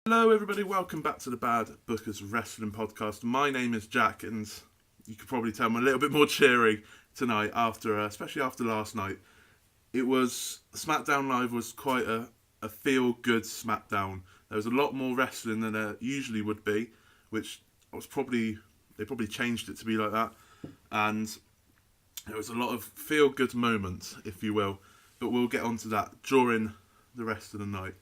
Hello everybody, welcome back to the Bad Bookers Wrestling Podcast. My name is Jack, and you could probably tell I'm a little bit more cheery tonight, especially after last night. SmackDown Live was quite a feel-good SmackDown. There was a lot more wrestling than there usually would be, which they probably changed it to be like that. And there was a lot of feel-good moments, if you will, but we'll get onto that during the rest of the night.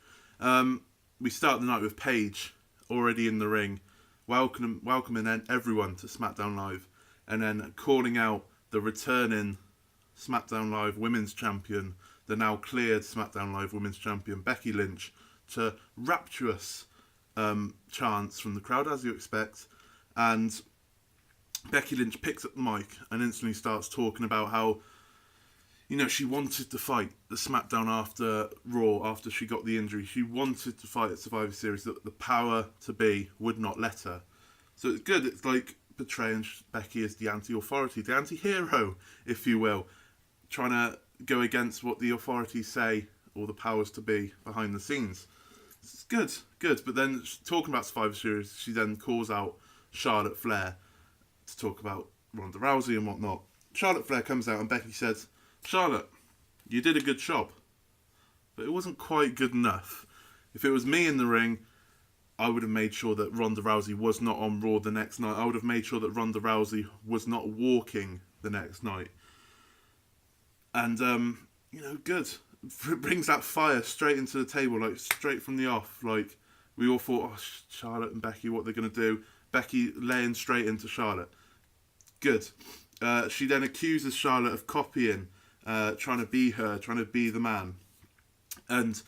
We start the night with Paige already in the ring, welcoming everyone to SmackDown Live, and then calling out the returning SmackDown Live Women's Champion, the now cleared SmackDown Live Women's Champion, Becky Lynch, to rapturous chants from the crowd, as you expect. And Becky Lynch picks up the mic and instantly starts talking about how, she wanted to fight the SmackDown after Raw, after she got the injury. She wanted to fight at Survivor Series, that the power to be would not let her. So it's good. It's like portraying Becky as the anti-authority, the anti-hero, if you will, trying to go against what the authorities say, or the powers to be behind the scenes. It's good. But then, talking about Survivor Series, she then calls out Charlotte Flair to talk about Ronda Rousey and whatnot. Charlotte Flair comes out and Becky says, "Charlotte, you did a good job, but it wasn't quite good enough. If it was me in the ring, I would have made sure that Ronda Rousey was not on Raw the next night. I would have made sure that Ronda Rousey was not walking the next night." And, good. It brings that fire straight into the table, like straight from the off. Like, we all thought, Charlotte and Becky, what they're going to do. Becky laying straight into Charlotte. Good. She then accuses Charlotte of copying, trying to be her, trying to be the man. And,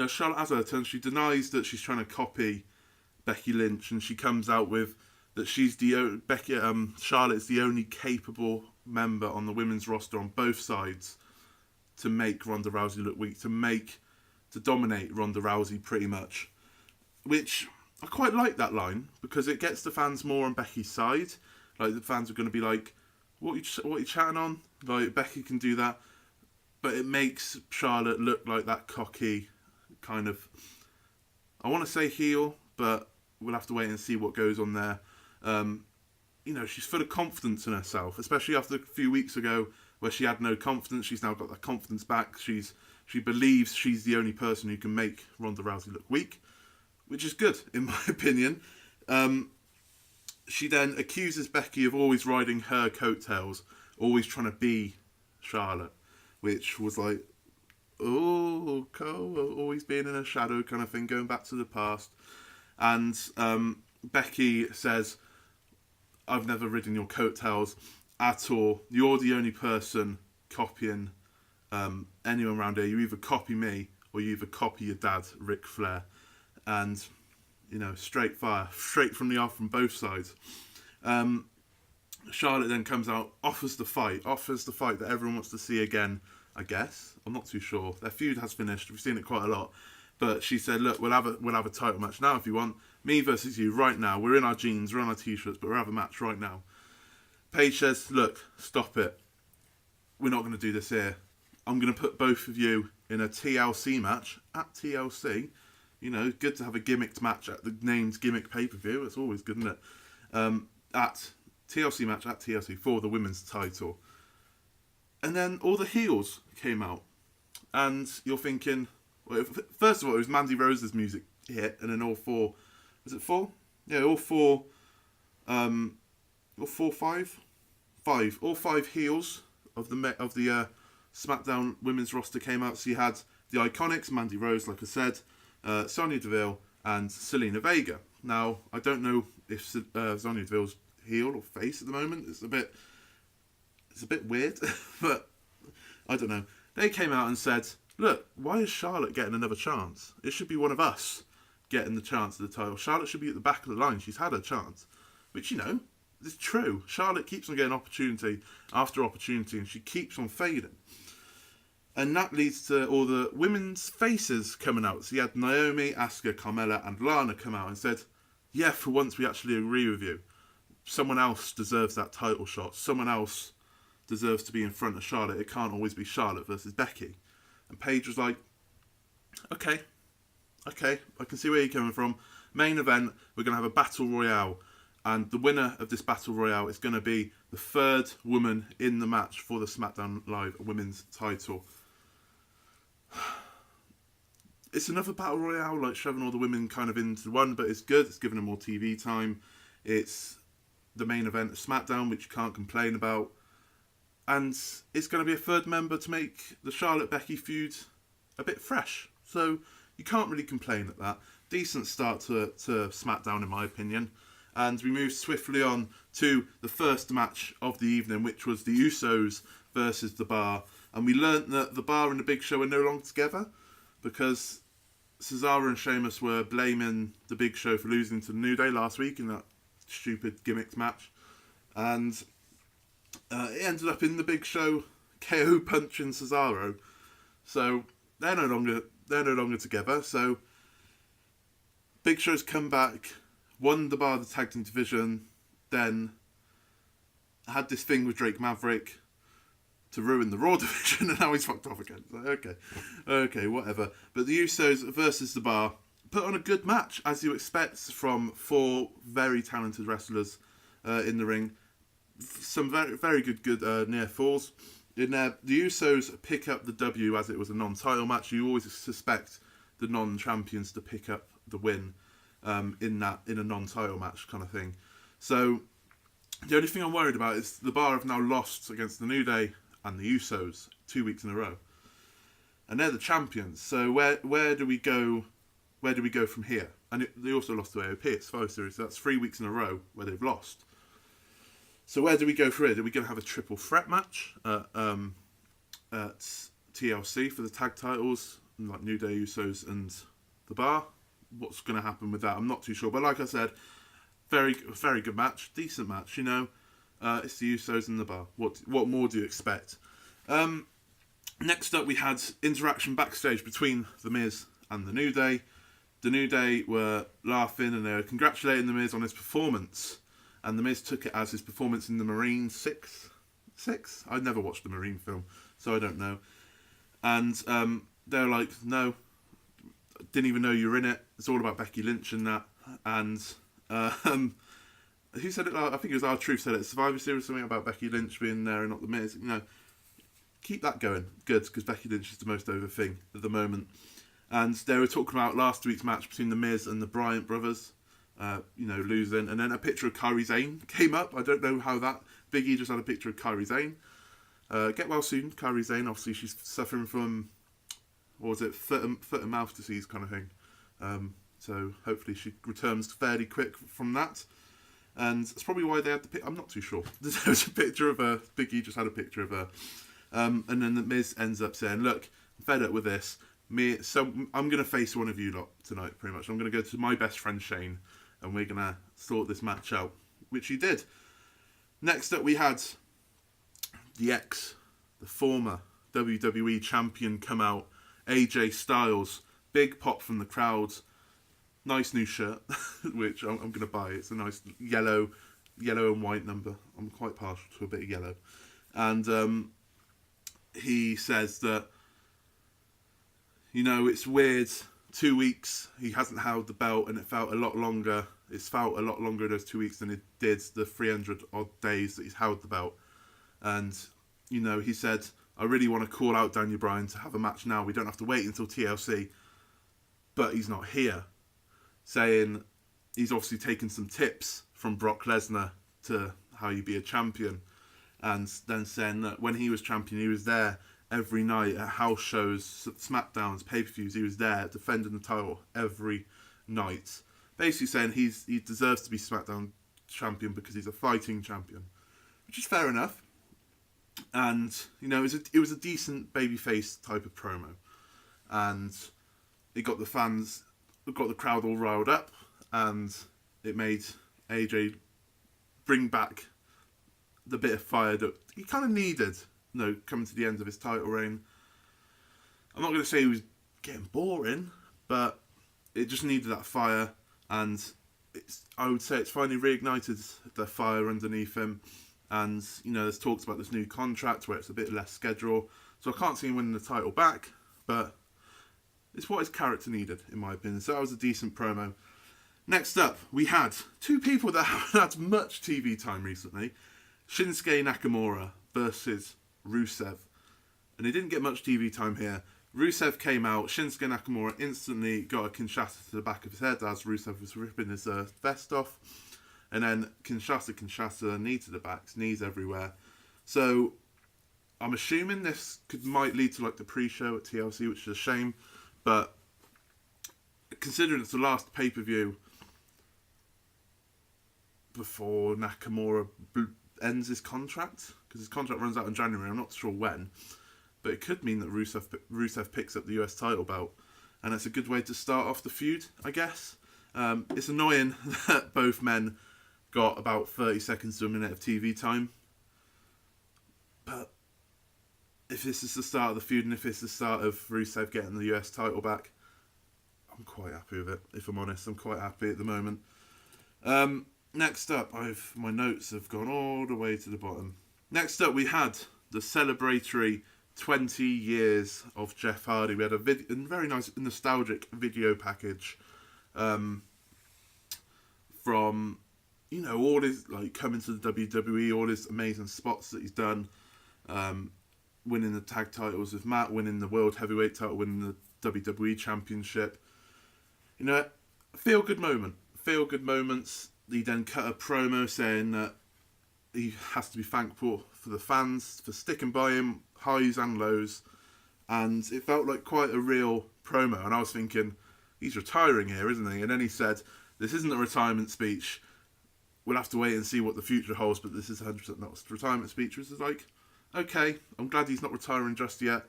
Charlotte has her turn. She denies that she's trying to copy Becky Lynch, and she comes out with that Charlotte is the only capable member on the women's roster on both sides to make Ronda Rousey look weak, to dominate Ronda Rousey pretty much. Which, I quite like that line, because it gets the fans more on Becky's side. Like, the fans are going to be like, what are you chatting on? Like, Becky can do that. But it makes Charlotte look like that cocky kind of, I want to say heel, but we'll have to wait and see what goes on there. She's full of confidence in herself, especially after a few weeks ago where she had no confidence. She's now got that confidence back. She believes she's the only person who can make Ronda Rousey look weak, which is good, in my opinion. She then accuses Becky of always riding her coattails, always trying to be Charlotte, which was like, always being in a shadow kind of thing, going back to the past. And Becky says, "I've never ridden your coattails at all. You're the only person copying anyone around here. You either copy me or you either copy your dad, Ric Flair." And straight fire, straight from the off from both sides. Charlotte then comes out, offers the fight that everyone wants to see again, I guess. I'm not too sure. Their feud has finished. We've seen it quite a lot. But she said, "Look, we'll have a title match now if you want. Me versus you right now. We're in our jeans, we're on our t-shirts, but we'll have a match right now." Paige says, "Look, stop it. We're not going to do this here. I'm going to put both of you in a TLC match at TLC." Good to have a gimmicked match at the named gimmick pay-per-view. It's always good, isn't it? At TLC match at TLC for the women's title. And then all the heels came out. And you're thinking, well, first of all, it was Mandy Rose's music hit, and then all four, was it four? Yeah, all five heels of the SmackDown women's roster came out. So you had the Iconics, Mandy Rose, like I said, Sonya Deville and Selena Vega. Now, I don't know if Sonya Deville's heel or face at the moment. It's a bit weird, but I don't know. They came out and said, "Look, why is Charlotte getting another chance? It should be one of us getting the chance at the title. Charlotte should be at the back of the line. She's had her chance." Which, is true. Charlotte keeps on getting opportunity after opportunity, and she keeps on fading. And that leads to all the women's faces coming out. So you had Naomi, Asuka, Carmella, and Lana come out and said, "Yeah, for once we actually agree with you. Someone else deserves that title shot. Someone else deserves to be in front of Charlotte. It can't always be Charlotte versus Becky." And Paige was like, okay, I can see where you're coming from. Main event, we're going to have a battle royale. And the winner of this battle royale is going to be the third woman in the match for the SmackDown Live women's title. It's another battle royale, like shoving all the women kind of into one, but it's good. It's giving them more TV time. It's the main event of SmackDown, which you can't complain about. And it's going to be a third member to make the Charlotte-Becky feud a bit fresh. So you can't really complain at that. Decent start to SmackDown, in my opinion. And we move swiftly on to the first match of the evening, which was the Usos versus The Bar. And we learnt that The Bar and the Big Show are no longer together because Cesaro and Sheamus were blaming the Big Show for losing to the New Day last week in that stupid gimmicks match. And it ended up in the Big Show KO punching Cesaro. So they're no longer together. So Big Show's come back, won the Bar the tag team division, then had this thing with Drake Maverick to ruin the Raw division, and now he's fucked off again. So, okay, whatever. But the Usos versus The Bar put on a good match, as you expect from 4 very talented wrestlers in the ring. Some very, very good near falls. In there, the Usos pick up the W as it was a non-title match. You always suspect the non-champions to pick up the win in a non-title match kind of thing. So the only thing I'm worried about is The Bar have now lost against the New Day and the Usos 2 weeks in a row, and they're the champions. So where do we go? Where do we go from here? And they also lost to AOP. It's 5 series. So that's 3 weeks in a row where they've lost. So where do we go from here? Are we going to have a triple threat match at TLC for the tag titles, like New Day, Usos, and The Bar? What's going to happen with that? I'm not too sure. But like I said, very good match, decent match. You know, it's the Usos and The Bar. What more do you expect? Next up, we had interaction backstage between The Miz and the New Day. The New Day were laughing and they were congratulating The Miz on his performance. And The Miz took it as his performance in the Marine 6? I've never watched the Marine film, so I don't know. And they were like, no, didn't even know you were in it. It's all about Becky Lynch and that. And who said it? I think it was R-Truth said it. Survivor Series, something about Becky Lynch being there and not The Miz. You know, keep that going. Good, because Becky Lynch is the most over thing at the moment. And they were talking about last week's match between The Miz and the Bryant brothers. Losing, and then a picture of Kairi Sane came up. I don't know how that. Big E just had a picture of Kairi Sane. Get well soon, Kairi Sane. Obviously, she's suffering from, what was it, foot and mouth disease kind of thing. So hopefully she returns fairly quick from that. And that's probably why they had the pic. I'm not too sure. There was a picture of her. Big E just had a picture of her. And then the Miz ends up saying, "Look, I'm fed up with this. So I'm going to face one of you lot tonight, pretty much. I'm going to go to my best friend Shane, and we're going to sort this match out," which he did. Next up, we had the former WWE champion, come out. AJ Styles, big pop from the crowd. Nice new shirt, which I'm going to buy. It's a nice yellow and white number. I'm quite partial to a bit of yellow. And he says that, you know, it's weird. 2 weeks he hasn't held the belt, and it felt a lot longer. It's felt a lot longer those 2 weeks than it did the 300 odd days that he's held the belt. And you know, he said, "I really want to call out Daniel Bryan to have a match now. We don't have to wait until TLC." But he's not here, saying he's obviously taken some tips from Brock Lesnar to how you be a champion, and then saying that when he was champion, he was there every night at house shows, SmackDowns, pay-per-views. He was there defending the title every night. Basically saying he deserves to be SmackDown champion because he's a fighting champion, which is fair enough. And you know, it was a decent babyface type of promo, and it got the fans, it got the crowd all riled up, and it made AJ bring back the bit of fire that he kind of needed. Coming to the end of his title reign. I'm not going to say he was getting boring, but it just needed that fire, and I would say it's finally reignited the fire underneath him. And you know, there's talks about this new contract where it's a bit less schedule, so I can't see him winning the title back, but it's what his character needed, in my opinion. So that was a decent promo. Next up, we had two people that haven't had much TV time recently. Shinsuke Nakamura versus Rusev. And he didn't get much TV time here. Rusev came out, Shinsuke Nakamura instantly got a Kinshasa to the back of his head as Rusev was ripping his vest off. And then Kinshasa, knee to the back, knees everywhere. So I'm assuming this might lead to like the pre-show at TLC, which is a shame. But considering it's the last pay-per-view before Nakamura ends his contract, because his contract runs out in January, I'm not sure when, but it could mean that Rusev picks up the US title belt, and it's a good way to start off the feud, I guess. It's annoying that both men got about 30 seconds to a minute of TV time, but if this is the start of the feud and if it's the start of Rusev getting the US title back, I'm quite happy with it, if I'm honest. I'm quite happy at the moment. Next up, my notes have gone all the way to the bottom. Next up, we had the celebratory 20 years of Jeff Hardy. We had a very nice, nostalgic video package from, all his, coming to the WWE, all his amazing spots that he's done, winning the tag titles with Matt, winning the World Heavyweight title, winning the WWE Championship. Feel-good moments. He then cut a promo saying that he has to be thankful for the fans for sticking by him, highs and lows, and it felt like quite a real promo. And I was thinking, he's retiring here, isn't he? And then he said, this isn't a retirement speech. We'll have to wait and see what the future holds, but this is 100% not a retirement speech. Which is like, okay, I'm glad he's not retiring just yet.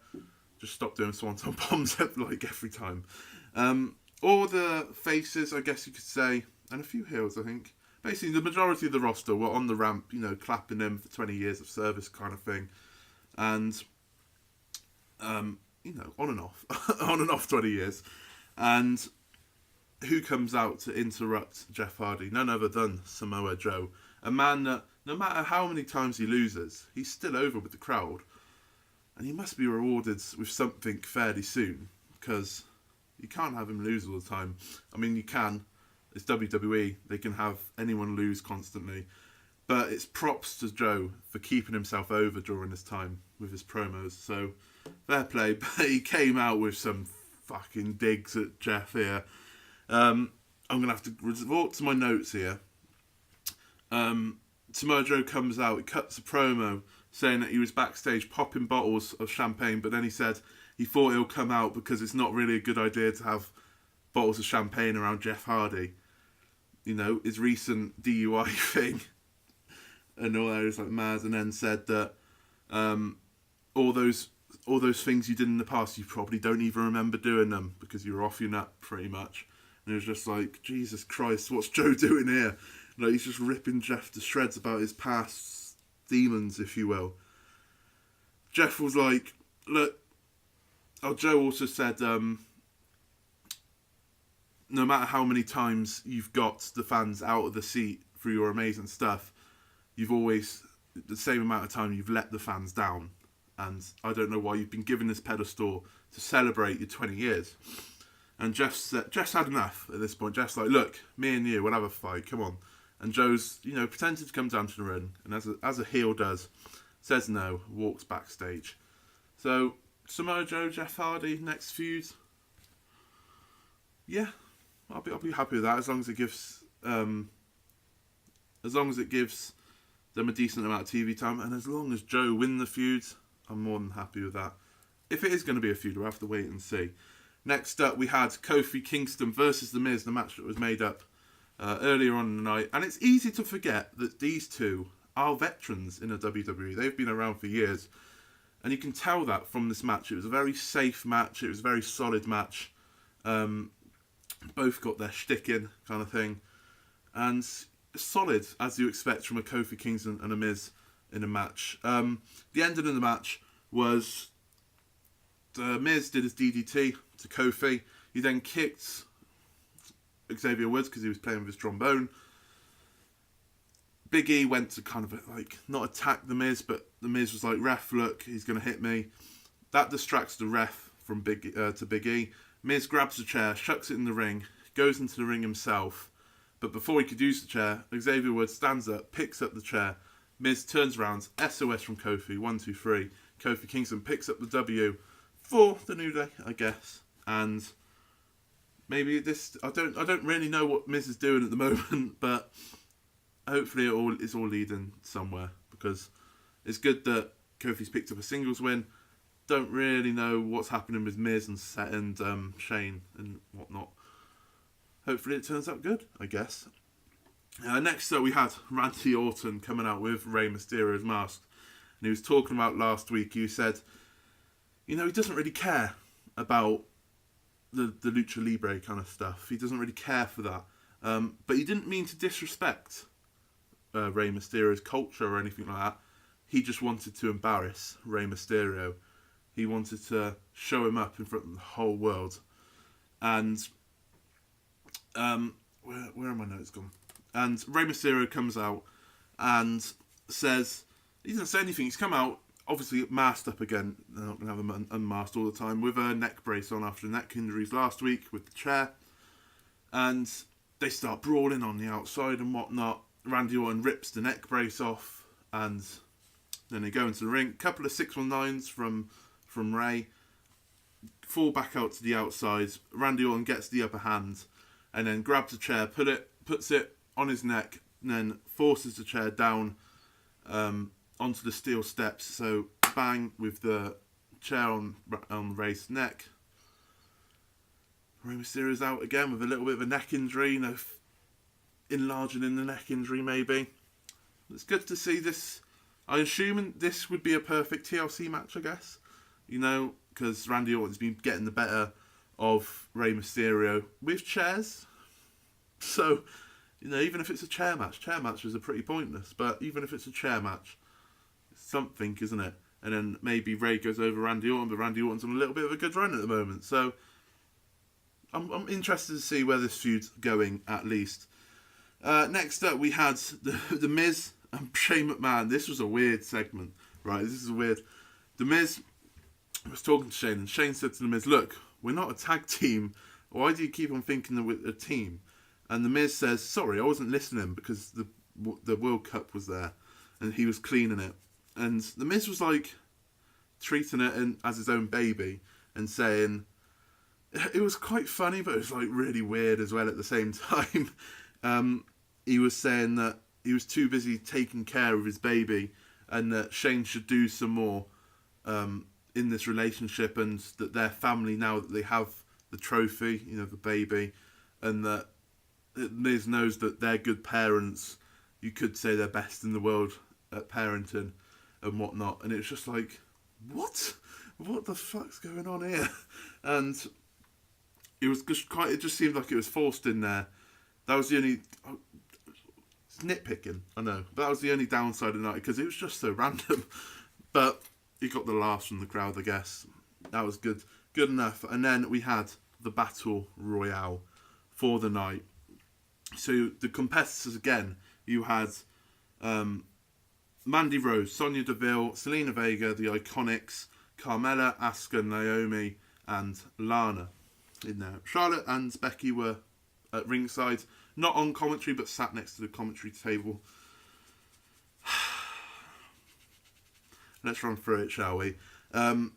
Just stop doing swanton bombs every time. All the faces, I guess you could say, and a few heels, I think. Basically, the majority of the roster were on the ramp, clapping him for 20 years of service kind of thing. And, on and off. On and off 20 years. And who comes out to interrupt Jeff Hardy? None other than Samoa Joe. A man that, no matter how many times he loses, he's still over with the crowd. And he must be rewarded with something fairly soon, because you can't have him lose all the time. I mean, you can. It's WWE. They can have anyone lose constantly. But it's props to Joe for keeping himself over during this time with his promos. So, fair play. But he came out with some fucking digs at Jeff here. I'm going to have to resort to my notes here. Samoa Joe comes out, he cuts a promo saying that he was backstage popping bottles of champagne, but then he said he thought he'll come out because it's not really a good idea to have bottles of champagne around Jeff Hardy. His recent DUI thing and all that is like mad, and then said that all those things you did in the past, you probably don't even remember doing them because you were off your nut pretty much. And it was just like, Jesus Christ, what's Joe doing here? He's just ripping Jeff to shreds about his past demons, if you will. Jeff was like, look, Joe also said, no matter how many times you've got the fans out of the seat through your amazing stuff, you've always, the same amount of time, you've let the fans down. And I don't know why you've been given this pedestal to celebrate your 20 years. And Jeff's had enough at this point. Jeff's like, look, me and you, we'll have a fight, come on. And Joe's, pretended to come down to the ring, and as a heel does, says no, walks backstage. So, Samoa Joe, Jeff Hardy, next feud. Yeah, I'll be happy with that as long as it gives them a decent amount of TV time, and as long as Joe win the feud, I'm more than happy with that. If it is going to be a feud, we'll have to wait and see. Next up, we had Kofi Kingston versus The Miz, the match that was made up earlier on in the night. And it's easy to forget that these two are veterans in the WWE. They've been around for years. And you can tell that from this match. It was a very safe match. It was a very solid match. Both got their shtick in, kind of thing. And solid, as you expect from a Kofi Kingston and a Miz in a match. The ending of the match was the Miz did his DDT to Kofi. He then kicked Xavier Woods because he was playing with his trombone. Big E went to kind of not attack the Miz, but the Miz was like, ref, look, he's going to hit me. That distracts the ref from to Big E. Miz grabs a chair, chucks it in the ring, goes into the ring himself, But before he could use the chair, Xavier Woods stands up, picks up the chair. Miz turns around, SOS from Kofi, 1, 2, 3. Kofi Kingston picks up the W for the New Day, I guess. And maybe this, I don't really know what Miz is doing at the moment, but hopefully it's all leading somewhere, because it's good that Kofi's picked up a singles win. Don't really know what's happening with Miz and Shane and whatnot. Hopefully it turns out good, I guess. Next up we had Randy Orton coming out with Rey Mysterio's mask. And he was talking about last week, he said, he doesn't really care about the Lucha Libre kind of stuff. He doesn't really care for that. But he didn't mean to disrespect Rey Mysterio's culture or anything like that. He just wanted to embarrass Rey Mysterio. He wanted to show him up in front of the whole world. And where are my notes gone? And Rey Mysterio comes out and says, he doesn't say anything. He's come out, obviously masked up again. They're not going to have him unmasked all the time, with a neck brace on after neck injuries last week with the chair. And they start brawling on the outside and whatnot. Randy Orton rips the neck brace off, and then they go into the ring. Couple of 619s from Rey. Fall back out to the outside. Randy Orton gets the upper hand and then grabs a chair, puts it on his neck, and then forces the chair down onto the steel steps. So bang with the chair on Rey's neck. Rey Mysterio's out again with a little bit of a neck injury, enlarging in the neck injury maybe. It's good to see this. I assume this would be a perfect TLC match, I guess. Because Randy Orton's been getting the better of Rey Mysterio with chairs. So, even if it's a chair matches are pretty pointless. But even if it's a chair match, it's something, isn't it? And then maybe Rey goes over Randy Orton, but Randy Orton's on a little bit of a good run at the moment. So, I'm interested to see where this feud's going, at least. Next up, we had the Miz and Shane McMahon. This was a weird segment, right? This is weird. The Miz was talking to Shane, and Shane said to the Miz, "Look, we're not a tag team. Why do you keep on thinking that we're a team?" And the Miz says, "Sorry, I wasn't listening because the World Cup was there, and he was cleaning it." And the Miz was like treating it as his own baby and saying, it was quite funny, but it was like really weird as well at the same time. He was saying that he was too busy taking care of his baby, and that Shane should do some more in this relationship, and that their family, now that they have the trophy, the baby, and that Miz knows that they're good parents. You could say they're best in the world at parenting and whatnot. And it's just like, what the fuck's going on here? And it was just it just seemed like it was forced in there. That was the only... It's nitpicking, I know. But that was the only downside of the night, because it was just so random. But he got the laughs from the crowd, I guess. That was good enough. And then we had the Battle Royale for the night. So the competitors again, you had Mandy Rose, Sonya Deville, Selena Vega, the Iconics, Carmella, Asuka, Naomi, and Lana in there. Charlotte and Becky were at ringside, not on commentary, but sat next to the commentary table. Let's run through it, shall we? I'm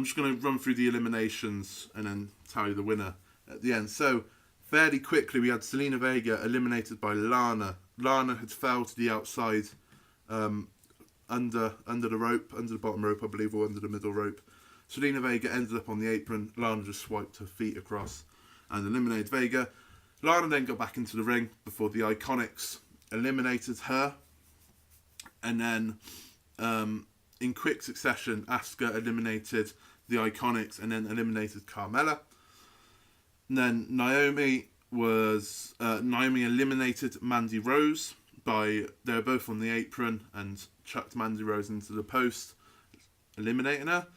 just going to run through the eliminations and then tell you the winner at the end. So, fairly quickly, we had Selena Vega eliminated by Lana. Lana had fell to the outside under the rope, under the bottom rope, I believe, or under the middle rope. Selena Vega ended up on the apron. Lana just swiped her feet across and eliminated Vega. Lana then got back into the ring before the Iconics eliminated her. And then, in quick succession, Asuka eliminated the Iconics and then eliminated Carmella. And then Naomi eliminated Mandy Rose they were both on the apron and chucked Mandy Rose into the post, eliminating her.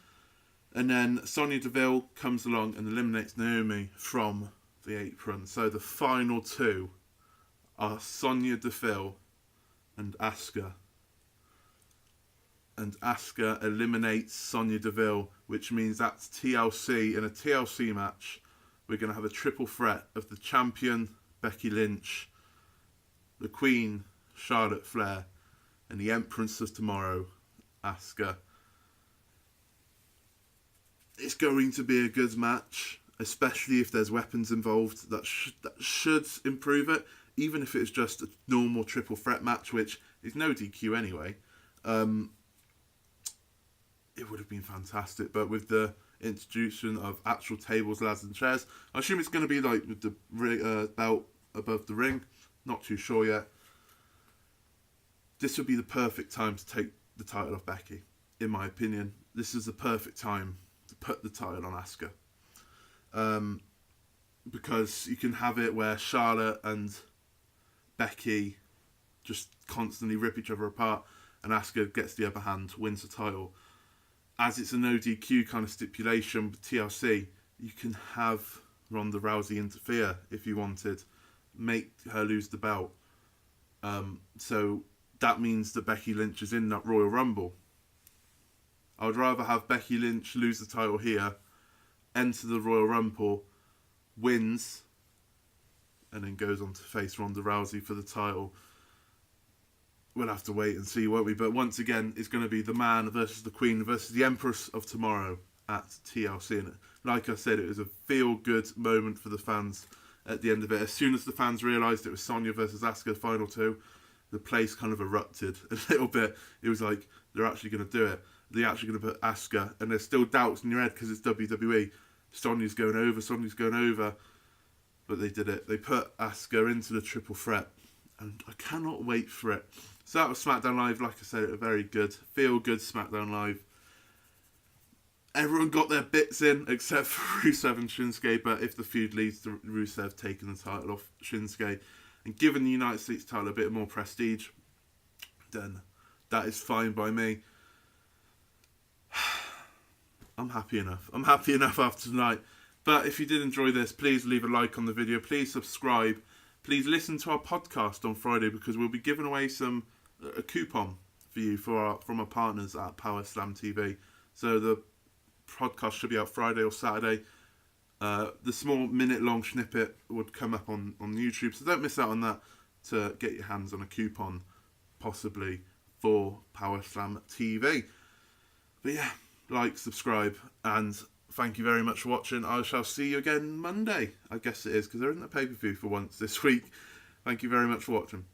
And then Sonya Deville comes along and eliminates Naomi from the apron. So the final two are Sonya Deville and Asuka. And Asuka eliminates Sonya Deville, which means that's TLC. In a TLC match, we're going to have a triple threat of the champion, Becky Lynch, the Queen, Charlotte Flair, and the Empress of Tomorrow, Asuka. It's going to be a good match, especially if there's weapons involved. That should improve it, even if it's just a normal triple threat match, which is no DQ anyway. It would have been fantastic, but with the introduction of actual tables, ladders, and chairs, I assume it's going to be like with the belt above the ring. Not too sure yet. This would be the perfect time to take the title off Becky, in my opinion. This is the perfect time to put the title on Asuka. Because you can have it where Charlotte and Becky just constantly rip each other apart, and Asuka gets the upper hand, wins the title. As it's a no DQ kind of stipulation with TLC, you can have Ronda Rousey interfere if you wanted, make her lose the belt. So that means that Becky Lynch is in that Royal Rumble. I would rather have Becky Lynch lose the title here, enter the Royal Rumble, wins, and then goes on to face Ronda Rousey for the title. We'll have to wait and see, won't we? But once again, it's going to be the man versus the Queen versus the Empress of Tomorrow at TLC. And like I said, it was a feel-good moment for the fans at the end of it. As soon as the fans realised it was Sonya versus Asuka, final two, the place kind of erupted a little bit. It was like, they're actually going to do it. They're actually going to put Asuka, and there's still doubts in your head because it's WWE. Sonya's going over. But they did it. They put Asuka into the triple threat, and I cannot wait for it. So that was SmackDown Live. Like I said, a very good, feel-good SmackDown Live. Everyone got their bits in, except for Rusev and Shinsuke, but if the feud leads to Rusev taking the title off Shinsuke and giving the United States title a bit more prestige, then that is fine by me. I'm happy enough. I'm happy enough after tonight. But if you did enjoy this, please leave a like on the video. Please subscribe. Please listen to our podcast on Friday, because we'll be giving away a coupon for you from our partners at Power Slam TV. So the podcast should be out Friday or Saturday. The small minute-long snippet would come up on YouTube, so don't miss out on that to get your hands on a coupon, possibly for Power Slam TV. But yeah, like, subscribe, and thank you very much for watching. I shall see you again Monday. I guess it is, because there isn't a pay-per-view for once this week. Thank you very much for watching.